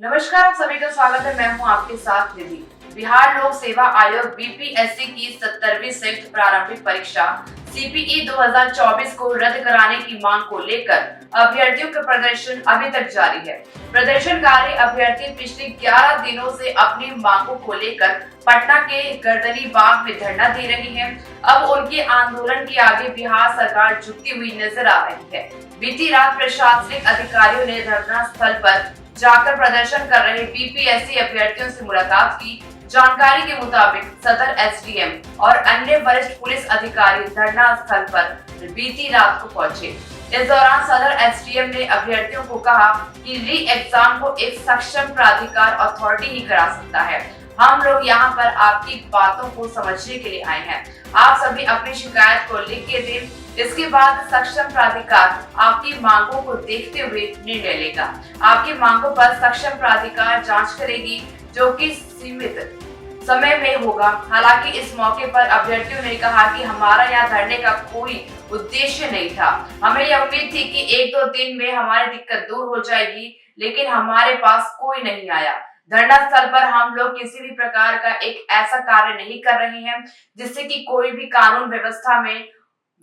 नमस्कार, आप सभी का स्वागत है। मैं हूं आपके साथ निधि। बिहार लोक सेवा आयोग बीपीएससी की 70वीं संयुक्त प्रारंभिक परीक्षा सीपीई 2024 को रद्द कराने की मांग को लेकर अभ्यर्थियों का प्रदर्शन अभी तक जारी है। प्रदर्शनकारी अभ्यर्थी पिछले 11 दिनों से अपनी मांगों को लेकर पटना के गर्दनी बाग में धरना दे रही है। अब उनके आंदोलन के आगे बिहार सरकार झुकती हुई नजर आ रही है। बीती रात प्रशासनिक अधिकारियों ने धरना स्थल पर जाकर प्रदर्शन कर रहे बीपीएससी अभ्यर्थियों से मुलाकात की। जानकारी के मुताबिक सदर एसडीएम और अन्य वरिष्ठ पुलिस अधिकारी धरना स्थल पर बीती रात को पहुंचे। इस दौरान सदर एसडीएम ने अभ्यर्थियों को कहा कि री एग्जाम को एक सक्षम प्राधिकार अथॉरिटी ही करा सकता है। हम लोग यहाँ पर आपकी बातों को समझने के लिए आए हैं। आप सभी अपनी शिकायत को लिख के दें। इसके बाद सक्षम प्राधिकार आपकी मांगों को देखते हुए निर्णय लेगा। आपकी मांगों पर सक्षम प्राधिकार जांच करेगी, जो कि सीमित समय में होगा। हालांकि इस मौके पर अभ्यर्थियों ने कहा कि हमारा यहाँ धरने का कोई उद्देश्य नहीं था। हमें यह उम्मीद थी कि 1-2 दिन में हमारी दिक्कत दूर हो जाएगी, लेकिन हमारे पास कोई नहीं आया। धरना स्थल पर हम लोग किसी भी प्रकार का एक ऐसा कार्य नहीं कर रहे हैं जिससे कि कोई भी कानून व्यवस्था में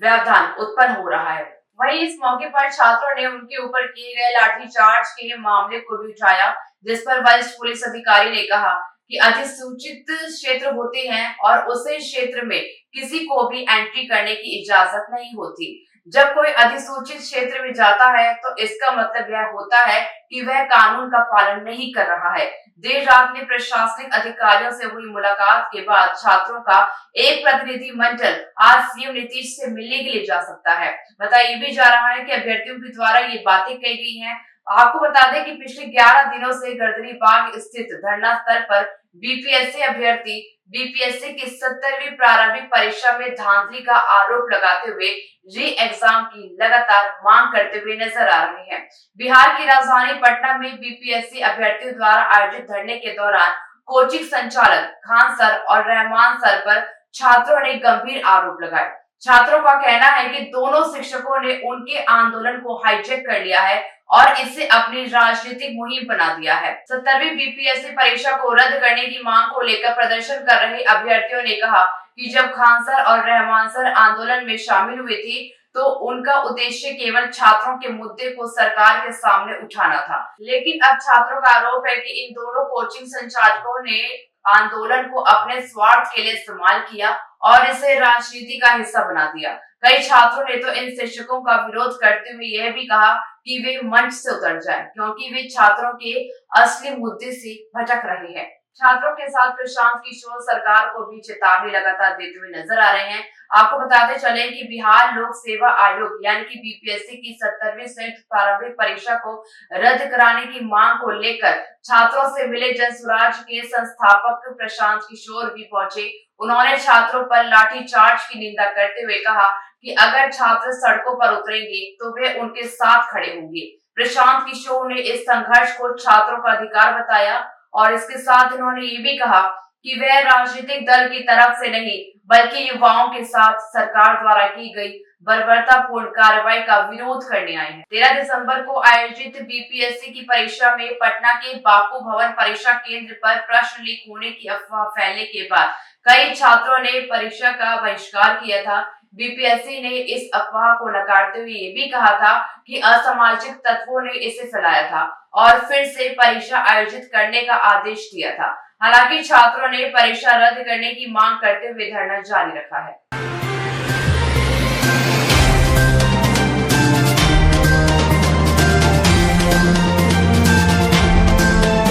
व्यवधान उत्पन्न हो रहा है। वहीं इस मौके पर छात्रों ने उनके ऊपर किए गए लाठीचार्ज के मामले को भी उठाया, जिस पर वरिष्ठ पुलिस अधिकारी ने कहा कि अधिसूचित क्षेत्र होते हैं और उस क्षेत्र में किसी को भी एंट्री करने की इजाजत नहीं होती। जब कोई अधिसूचित क्षेत्र में जाता है तो इसका मतलब यह होता है कि वह कानून का पालन नहीं कर रहा है। देर रात में प्रशासनिक अधिकारियों से हुई मुलाकात के बाद छात्रों का एक प्रतिनिधि मंडल आज सीएम नीतीश से मिलने के लिए जा सकता है। बताया भी जा रहा है कि अभ्यर्थियों के द्वारा ये बातें कही गई हैं। आपको बता दें कि पिछले 11 दिनों से गर्दनी बाग स्थित धरना स्थल पर बीपीएससी अभ्यर्थी बीपीएससी की 70वीं प्रारंभिक परीक्षा में धांधली का आरोप लगाते हुए री एग्जाम की लगातार मांग करते हुए नजर आ रहे हैं। बिहार की राजधानी पटना में बीपीएससी अभ्यर्थियों द्वारा आयोजित धरने के दौरान कोचिंग संचालक खान सर और रहमान सर पर छात्रों ने गंभीर आरोप लगाए। छात्रों का कहना है कि दोनों शिक्षकों ने उनके आंदोलन को हाईजैक कर लिया है और इसे अपनी राजनीतिक मुहिम बना दिया है। 70वीं बीपीएससी परीक्षा को रद्द करने की मांग को लेकर प्रदर्शन कर रहे अभ्यर्थियों ने कहा कि जब खान सर और रहमान सर आंदोलन में शामिल हुए थे तो उनका उद्देश्य केवल छात्रों के मुद्दे को सरकार के सामने उठाना था। लेकिन अब छात्रों का आरोप है कि इन दोनों कोचिंग संचालकों ने आंदोलन को अपने स्वार्थ के लिए इस्तेमाल किया और इसे राजनीति का हिस्सा बना दिया। कई छात्रों ने तो इन शिक्षकों का विरोध करते हुए यह भी कहा कि वे मंच से उतर जाएं, क्योंकि वे छात्रों के असली मुद्दे से भटक रहे हैं। छात्रों के साथ प्रशांत किशोर सरकार को भी चेतावनी लगातार देते हुए नजर आ रहे हैं। आपको बताते चले कि बिहार लोक सेवा आयोग यानी कि बीपीएससी की 70वीं संयुक्त प्रारंभिक परीक्षा को रद्द कराने की मांग को लेकर छात्रों से मिले जनसुराज के संस्थापक प्रशांत किशोर भी पहुंचे। उन्होंने छात्रों पर लाठीचार्ज की निंदा करते हुए कहा कि अगर छात्र सड़कों पर उतरेंगे तो वे उनके साथ खड़े होंगे। प्रशांत किशोर ने इस संघर्ष को छात्रों का अधिकार बताया और इसके साथ उन्होंने ये भी कहा कि वह राजनीतिक दल की तरफ से नहीं बल्कि युवाओं के साथ सरकार द्वारा की गई बर्बरतापूर्ण कार्रवाई का विरोध करने आए हैं। 13 दिसंबर को आयोजित बीपीएससी की परीक्षा में पटना के बापू भवन परीक्षा केंद्र पर प्रश्न लीक होने की अफवाह फैलने के बाद कई छात्रों ने परीक्षा का बहिष्कार किया था। बीपीएससी ने इस अफवाह को नकारते हुए ये भी कहा था कि असामाजिक तत्वों ने इसे फैलाया था और फिर से परीक्षा आयोजित करने का आदेश दिया था। हालांकि छात्रों ने परीक्षा रद्द करने की मांग करते हुए धरना जारी रखा है।